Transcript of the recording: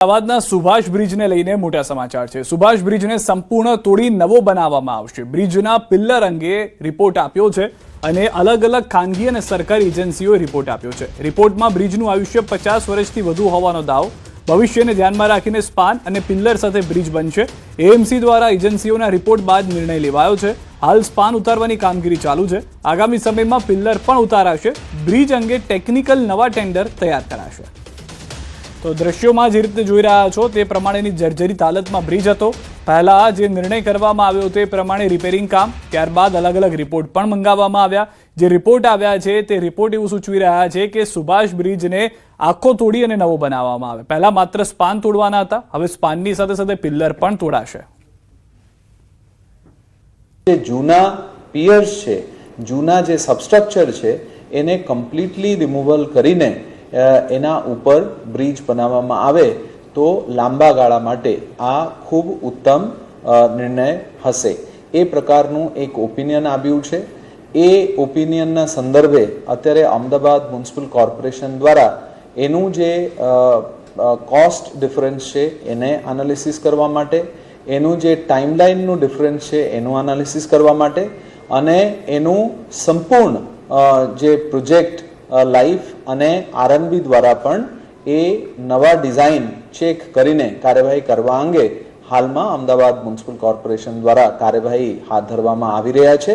અમદાવાદના સુભાષ બ્રિજને લઈને મોટા સમાચાર છે। સુભાષ બ્રિજને સંપૂર્ણ તોડી નવો બનાવવામાં આવશે। બ્રિજના પિલ્લર અંગે રિપોર્ટ આપ્યો છે અને અલગ અલગ ખાનગી અને સરકારી એજન્સીઓએ રિપોર્ટ આપ્યો છે। રિપોર્ટમાં બ્રિજનું આયુષ્ય 50 વર્ષથી વધુ હોવાનો દાવો, ભવિષ્યને ધ્યાનમાં રાખીને સ્પાન અને પિલ્લર સાથે બ્રિજ બનશે। એએમસી દ્વારા એજન્સીઓના રિપોર્ટ બાદ નિર્ણય લેવાયો છે। હાલ સ્પાન ઉતારવાની કામગીરી ચાલુ છે। આગામી સમયમાં પિલ્લર પણ ઉતારાશે। બ્રિજ અંગે ટેકનિકલ નવા ટેન્ડર તૈયાર કરાશે। તો દ્રશ્યોમાં જે રીતે જોઈ રહ્યા છો તે પ્રમાણેની જર્જરિત હાલતમાં બ્રિજ હતો। પહેલા જે નિર્ણય કરવામાં આવ્યો તે પ્રમાણે રિપેરિંગ કામ, ત્યારબાદ અલગ અલગ રિપોર્ટ પણ મંગાવવામાં આવ્યા। જે રિપોર્ટ આવ્યા છે તે રિપોર્ટ એવું સૂચવી રહ્યા છે કે સુભાષ બ્રિજને આખો તોડી અને નવો બનાવવામાં આવે। પહેલા માત્ર સ્પાન તોડવાના હતા, હવે સ્પાનની સાથે સાથે પિલ્લર પણ તોડાશે। જે જૂના પિયર્સ છે, જૂના જે સબસ્ટ્રક્ચર છે એને કમ્પ્લીટલી રિમૂવલ કરીને એના ઉપર બ્રિજ બનાવવામાં આવે તો લાંબા ગાળા માટે આ ખૂબ ઉત્તમ નિર્ણય હશે। એ પ્રકારનું એક ઓપિનિયન આવ્યું છે। એ ઓપિનિયનના સંદર્ભે અત્યારે અમદાવાદ મ્યુનિસિપલ કોર્પોરેશન દ્વારા એનું જે કોસ્ટ ડિફરન્સ છે એને એનાલિસિસ કરવા માટે, એનું જે ટાઈમલાઇનનું ડિફરન્સ છે એનું એનાલિસિસ કરવા માટે અને એનું સંપૂર્ણ જે પ્રોજેક્ટ લાઈફ અને આરએનબી દ્વારા પણ એ નવા ડિઝાઇન ચેક કરીને કાર્યવાહી કરવા અંગે હાલમાં અમદાવાદ મ્યુનિસિપલ કોર્પોરેશન દ્વારા કાર્યવાહી હાથ ધરવામાં આવી રહ્યા છે।